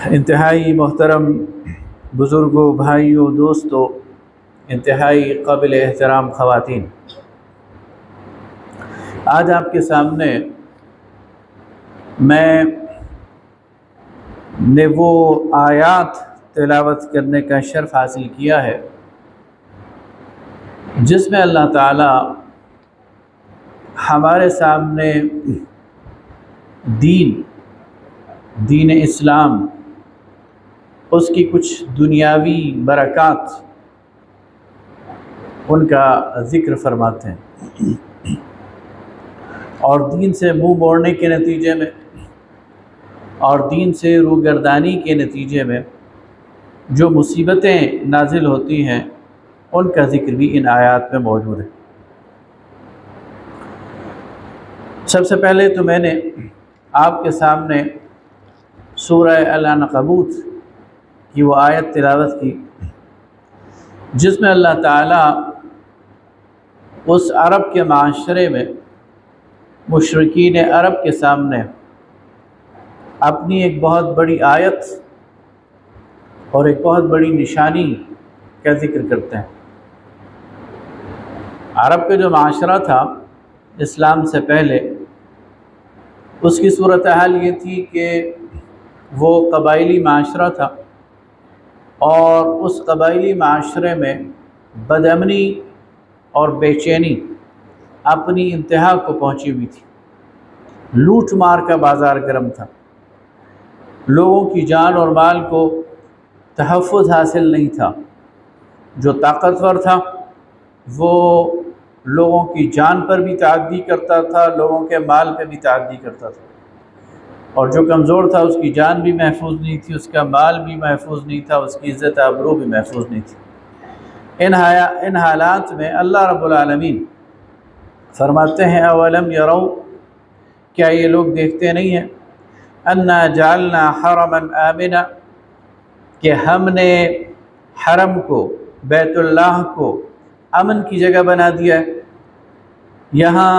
انتہائی محترم بزرگوں، بھائیوں، دوستوں، انتہائی قابل احترام خواتین، آج آپ کے سامنے میں نے وہ آیات تلاوت کرنے کا شرف حاصل کیا ہے جس میں اللہ تعالیٰ ہمارے سامنے دین اسلام، اس کی کچھ دنیاوی برکات ان کا ذکر فرماتے ہیں، اور دین سے منہ موڑنے کے نتیجے میں اور دین سے روگردانی کے نتیجے میں جو مصیبتیں نازل ہوتی ہیں ان کا ذکر بھی ان آیات میں موجود ہے۔ سب سے پہلے تو میں نے آپ کے سامنے سورہ العنکبوت کی وہ آیت تلاوت کی جس میں اللہ تعالیٰ اس عرب کے معاشرے میں مشرکین عرب کے سامنے اپنی ایک بہت بڑی آیت اور ایک بہت بڑی نشانی کا ذکر کرتے ہیں۔ عرب کا جو معاشرہ تھا اسلام سے پہلے، اس کی صورتحال یہ تھی کہ وہ قبائلی معاشرہ تھا، اور اس قبائلی معاشرے میں بدامنی اور بے چینی اپنی انتہا کو پہنچی ہوئی تھی۔ لوٹ مار کا بازار گرم تھا، لوگوں کی جان اور مال کو تحفظ حاصل نہیں تھا۔ جو طاقتور تھا وہ لوگوں کی جان پر بھی تعدی کرتا تھا، لوگوں کے مال پہ بھی تعدی کرتا تھا، اور جو کمزور تھا اس کی جان بھی محفوظ نہیں تھی، اس کا مال بھی محفوظ نہیں تھا، اس کی عزت آبرو بھی محفوظ نہیں تھی۔ ان حالات میں اللہ رب العالمین فرماتے ہیں اولم یروا، کیا یہ لوگ دیکھتے نہیں ہیں، انا جعلنا حرما آمنا، کہ ہم نے حرم کو، بیت اللہ کو امن کی جگہ بنا دیا ہے۔ یہاں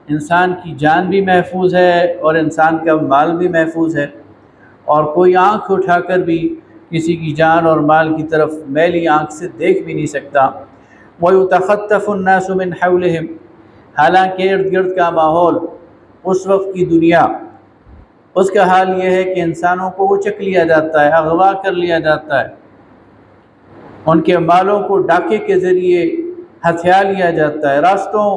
انسان کی جان بھی محفوظ ہے اور انسان کا مال بھی محفوظ ہے، اور کوئی آنکھ اٹھا کر بھی کسی کی جان اور مال کی طرف میلی آنکھ سے دیکھ بھی نہیں سکتا۔ وَيُتَخَطَّفُ النَّاسُ مِنْ حَوْلِهِمْ، حالانکہ ارد گرد کا ماحول، اس وقت کی دنیا، اس کا حال یہ ہے کہ انسانوں کو اچک لیا جاتا ہے، اغوا کر لیا جاتا ہے، ان کے مالوں کو ڈاکے کے ذریعے ہتھیا لیا جاتا ہے، راستوں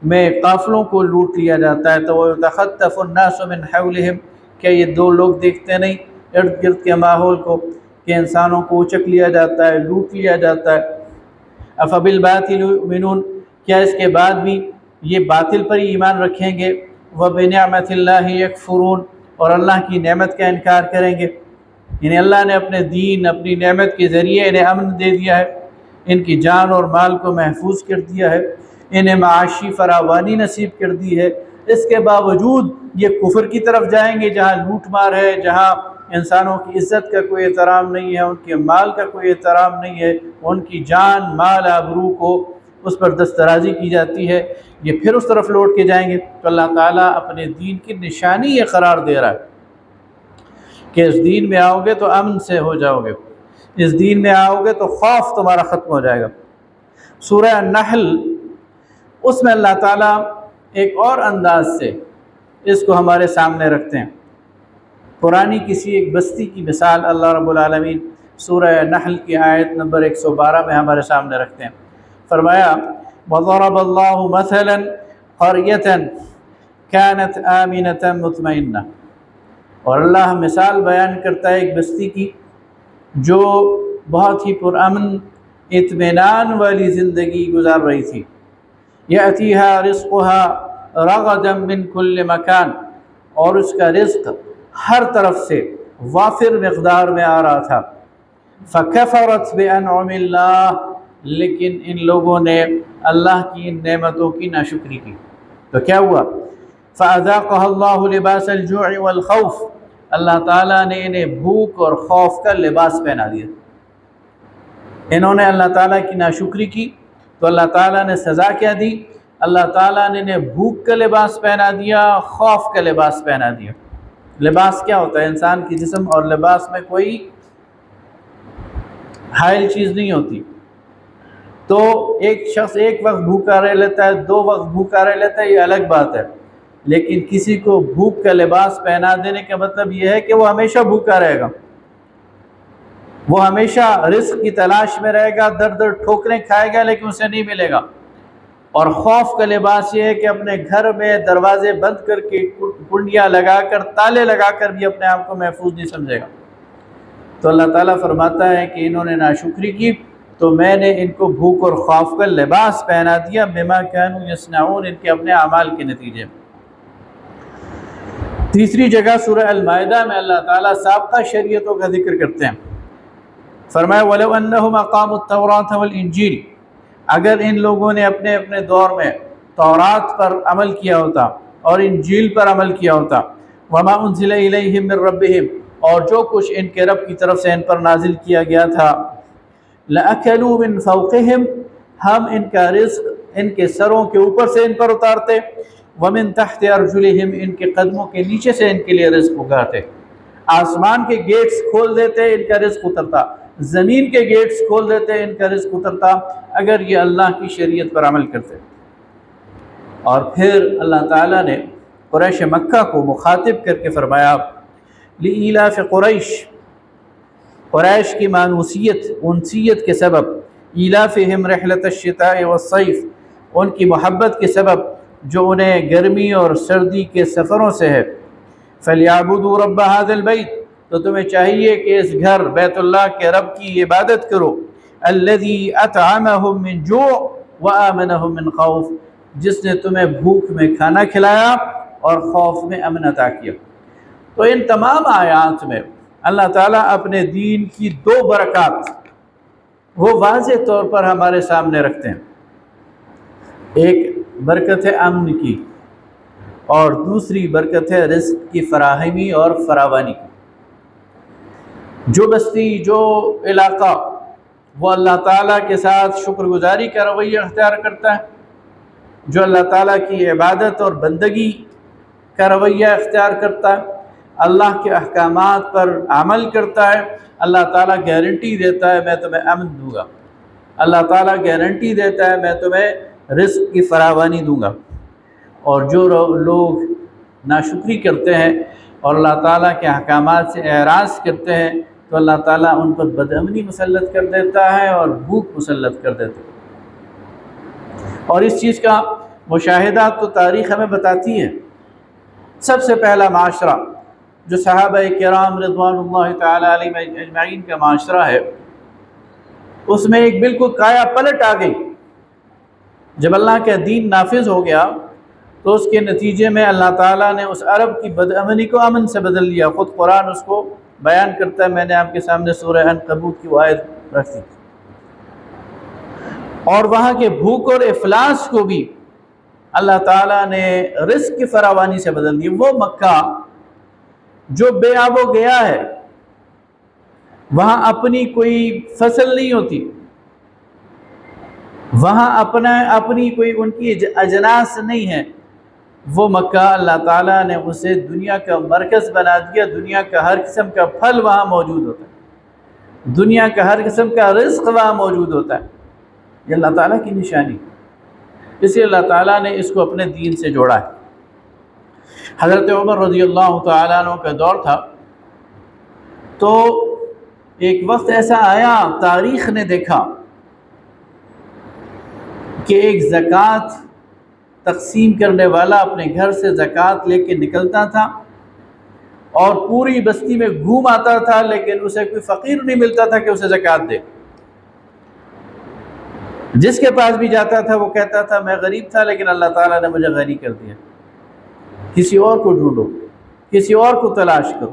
میں قافلوں کو لوٹ لیا جاتا ہے۔ تو وَيُتَخَطَّفُ النَّاسُ مِنْ حَوْلِهِمْ، کیا یہ دو لوگ دیکھتے نہیں ارد گرد کے ماحول کو کہ انسانوں کو اچک لیا جاتا ہے، لوٹ لیا جاتا ہے۔ أَفَبِالْبَاطِلِ يُؤْمِنُونَ، کیا اس کے بعد بھی یہ باطل پر ہی ایمان رکھیں گے؟ وَبِنِعْمَةِ اللَّهِ يَكْفُرُونَ، اور اللہ کی نعمت کا انکار کریں گے۔ یعنی اللہ نے اپنے دین، اپنی نعمت کے ذریعے انہیں امن دے دیا ہے، ان کی جان اور مال کو محفوظ کر دیا ہے، انہیں معاشی فراوانی نصیب کر دی ہے، اس کے باوجود یہ کفر کی طرف جائیں گے جہاں لوٹ مار ہے، جہاں انسانوں کی عزت کا کوئی احترام نہیں ہے، ان کے مال کا کوئی احترام نہیں ہے، ان کی جان، مال، آبرو کو اس پر دسترازی کی جاتی ہے، یہ پھر اس طرف لوٹ کے جائیں گے۔ تو اللہ تعالیٰ اپنے دین کی نشانی یہ قرار دے رہا ہے کہ اس دین میں آؤ گے تو امن سے ہو جاؤ گے، اس دین میں آؤ گے تو خوف تمہارا ختم ہو جائے گا۔ سورہ النحل، اس میں اللہ تعالیٰ ایک اور انداز سے اس کو ہمارے سامنے رکھتے ہیں۔ پرانی کسی ایک بستی کی مثال اللہ رب العالمین سورہ نحل کی آیت نمبر 112 میں ہمارے سامنے رکھتے ہیں۔ فرمایا وَضَرَبَ اللَّهُ مَثَلًا قَرْيَةً كَانَتْ آمِنَةً مُطْمَئِنَّةً، اور اللہ مثال بیان کرتا ہے ایک بستی کی جو بہت ہی پرامن، اطمینان والی زندگی گزار رہی تھی۔ يَأْتِيهَا رِزْقُهَا رَغَدًا مِّن كُلِّ مَكَانٍ، اور اس کا رزق ہر طرف سے وافر مقدار میں آ رہا تھا۔ فَكَفَرَتْ بِأَنْعُمِ اللَّهِ، لیکن ان لوگوں نے اللہ کی ان نعمتوں کی ناشکری کی تو کیا ہوا؟ فَأَذَاقَهَا اللَّهُ لِبَاسَ الْجُوعِ وَالْخَوْفِ، اللہ تعالیٰ نے انہیں بھوک اور خوف کا لباس پہنا دیا۔ انہوں نے اللہ تعالیٰ کی ناشکری کی تو اللہ تعالیٰ نے سزا کیا دی؟ اللہ تعالیٰ نے انہیں بھوک کا لباس پہنا دیا، خوف کا لباس پہنا دیا۔ لباس کیا ہوتا ہے؟ انسان کی جسم اور لباس میں کوئی حائل چیز نہیں ہوتی. تو ایک شخص ایک وقت بھوکا رہ لیتا ہے، 2 وقت بھوکا رہ لیتا ہے، یہ الگ بات ہے. لیکن کسی کو بھوک کا لباس پہنا دینے کا مطلب یہ ہے کہ وہ ہمیشہ بھوکا رہے گا، وہ ہمیشہ رزق کی تلاش میں رہے گا، در در ٹھوکریں کھائے گا لیکن اسے نہیں ملے گا. اور خوف کا لباس یہ ہے کہ اپنے گھر میں دروازے بند کر کے کنڈیاں لگا کر تالے لگا کر بھی اپنے آپ کو محفوظ نہیں سمجھے گا. تو اللہ تعالیٰ فرماتا ہے کہ انہوں نے ناشکری کی تو میں نے ان کو بھوک اور خوف کا لباس پہنا دیا، بما کانوا یصنعون، ان کے اپنے اعمال کے نتیجے. تیسری جگہ سورہ المائدہ میں اللہ تعالیٰ سابقہ شریعتوں کا ذکر کرتے ہیں. فرمایا وَلَوْ أَنَّهُمْ أَقَامُوا التَّوْرَاةَ وَالْإِنْجِيلَ، اگر ان لوگوں نے اپنے اپنے دور میں تورات پر عمل کیا ہوتا اور انجیل پر عمل کیا ہوتا، وَمَا أُنزِلَ إِلَيْهِمْ مِنْ رَبِّهِمْ، اور جو کچھ ان کے رب کی طرف سے ان پر نازل کیا گیا تھا، لَأَكَلُوا مِنْ فَوْقِهِمْ، ہم ان کا رزق ان کے سروں کے اوپر سے ان پر اتارتے، وَمِنْ تَحْتِ أَرْجُلِهِمْ، ان کے قدموں کے نیچے سے ان کے لیے رزق اگاتے. آسمان کے گیٹس کھول دیتے، ان کا رزق اترتا، زمین کے گیٹس کھول دیتے، ان کا رزق اترتا، اگر یہ اللہ کی شریعت پر عمل کرتے. اور پھر اللہ تعالیٰ نے قریش مکہ کو مخاطب کر کے فرمایا لِإِيلَافِ قریش، قریش کی مانوسیت انسیت کے سبب، ایلافہم رحلۃ الشتاء والصیف، ان کی محبت کے سبب جو انہیں گرمی اور سردی کے سفروں سے ہے. فَلْيَعْبُدُوا رَبَّ هَذَا الْبَيْتِ، تو تمہیں چاہیے کہ اس گھر بیت اللہ کے رب کی عبادت کرو. الَّذِي أَطْعَمَهُم مِّن جُوعٍ وَآمَنَهُم مِّن خَوْفٍ، جس نے تمہیں بھوک میں کھانا کھلایا اور خوف میں امن عطا کیا. تو ان تمام آیات میں اللہ تعالیٰ اپنے دین کی 2 برکات وہ واضح طور پر ہمارے سامنے رکھتے ہیں. ایک برکت ہے امن کی، اور دوسری برکت ہے رزق کی فراہمی اور فراوانی کی. جو بستی، جو علاقہ وہ اللہ تعالیٰ کے ساتھ شکر گزاری کا رویہ اختیار کرتا ہے، جو اللہ تعالیٰ کی عبادت اور بندگی کا رویہ اختیار کرتا ہے، اللہ کے احکامات پر عمل کرتا ہے، اللہ تعالیٰ گارنٹی دیتا ہے میں تمہیں امن دوں گا، اللہ تعالیٰ گارنٹی دیتا ہے میں تمہیں رزق کی فراوانی دوں گا. اور جو لوگ ناشکری کرتے ہیں اور اللہ تعالیٰ کے احکامات سے اعراض کرتے ہیں تو اللہ تعالیٰ ان پر بدامنی مسلط کر دیتا ہے اور بھوک مسلط کر دیتا ہے. اور اس چیز کا مشاہدہ تو تاریخ ہمیں بتاتی ہے. سب سے پہلا معاشرہ جو صحابہ کرام رضوان اللہ تعالی علیہم اجمعین کا معاشرہ ہے، اس میں ایک بالکل کایا پلٹ آ گئی. جب اللہ کا دین نافذ ہو گیا تو اس کے نتیجے میں اللہ تعالیٰ نے اس عرب کی بدامنی کو امن سے بدل لیا. خود قرآن اس کو بیان کرتا ہے. میں نے آپ کے سامنے سورہ عنکبوت کی آیت رکھ دی. اور وہاں کے بھوک اور افلاس کو بھی اللہ تعالیٰ نے رزق کی فراوانی سے بدل دی. وہ مکہ جو بے آب و گیا ہے، وہاں اپنی کوئی فصل نہیں ہوتی، وہاں اپنی کوئی ان کی اجناس نہیں ہے، وہ مکہ اللہ تعالیٰ نے اسے دنیا کا مرکز بنا دیا. دنیا کا ہر قسم کا پھل وہاں موجود ہوتا ہے، دنیا کا ہر قسم کا رزق وہاں موجود ہوتا ہے. یہ اللہ تعالیٰ کی نشانی، اس لیے اللہ تعالیٰ نے اس کو اپنے دین سے جوڑا ہے. حضرت عمر رضی اللہ تعالیٰ عنہ کا دور تھا تو ایک وقت ایسا آیا، تاریخ نے دیکھا کہ ایک زکوٰۃ تقسیم کرنے والا اپنے گھر سے زکوٰۃ لے کے نکلتا تھا اور پوری بستی میں گھوم آتا تھا، لیکن اسے کوئی فقیر نہیں ملتا تھا کہ اسے زکوٰۃ دے. جس کے پاس بھی جاتا تھا وہ کہتا تھا میں غریب تھا لیکن اللہ تعالیٰ نے مجھے غنی کر دیا، کسی اور کو ڈھونڈو، کسی اور کو تلاش کرو.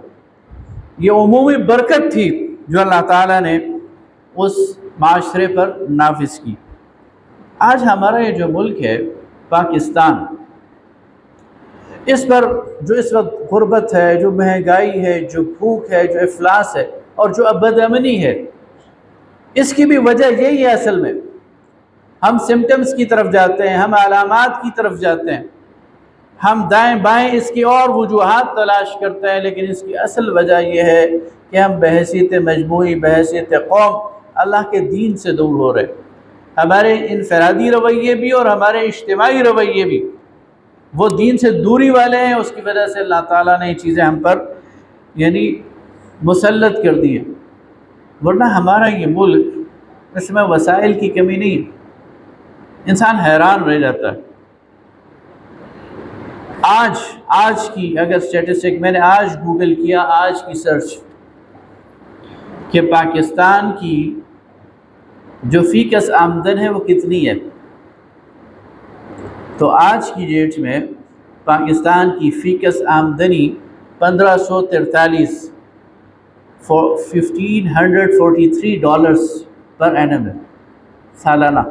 یہ عمومی برکت تھی جو اللہ تعالیٰ نے اس معاشرے پر نافذ کی. آج ہمارا یہ جو ملک ہے پاکستان، اس پر جو اس وقت غربت ہے، جو مہنگائی ہے، جو بھوک ہے، جو افلاس ہے اور جو بدامنی ہے، اس کی بھی وجہ یہی ہے. اصل میں ہم سمٹمز کی طرف جاتے ہیں، ہم علامات کی طرف جاتے ہیں. ہم دائیں بائیں اس کی اور وجوہات تلاش کرتے ہیں، لیکن اس کی اصل وجہ یہ ہے کہ ہم بحیثیت مجموعی، بحیثیت قوم اللہ کے دین سے دور ہو رہے۔ ہمارے انفرادی رویے بھی اور ہمارے اجتماعی رویے بھی وہ دین سے دوری والے ہیں، اس کی وجہ سے اللہ تعالیٰ نے یہ چیزیں ہم پر مسلط کر دی ہیں۔ ورنہ ہمارا یہ ملک، اس میں وسائل کی کمی نہیں، انسان حیران رہ جاتا ہے۔ آج کی اگر اسٹیٹسٹک میں نے آج گوگل کیا، آج کی سرچ کہ پاکستان کی جو فی کس آمدن ہے وہ کتنی ہے، تو آج کی ڈیٹ میں پاکستان کی فی کس آمدنی 1543 $1,543 پر اینم ہے سالانہ،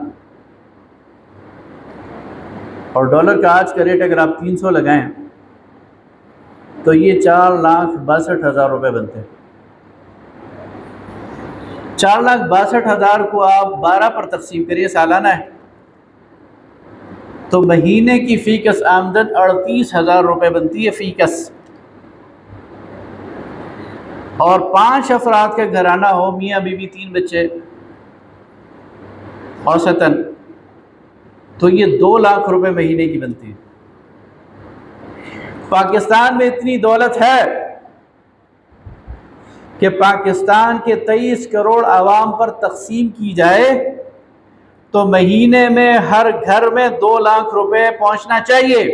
اور ڈالر کا آج کا ریٹ اگر آپ 300 لگائیں تو یہ 4,62,000 روپے بنتے ہیں۔ 4,62,000 کو آپ 12 پر تقسیم کریے، سالانہ ہے، تو مہینے کی فی کس آمدن 38,000 روپے بنتی ہے فی کس۔ اور 5 افراد کا گھرانہ ہو، میاں بیوی 3 بچے اوسطاً، تو یہ 2 لاکھ روپے مہینے کی بنتی ہے۔ پاکستان میں اتنی دولت ہے کہ پاکستان کے 23 کروڑ عوام پر تقسیم کی جائے تو مہینے میں ہر گھر میں 2 لاکھ روپے پہنچنا چاہیے۔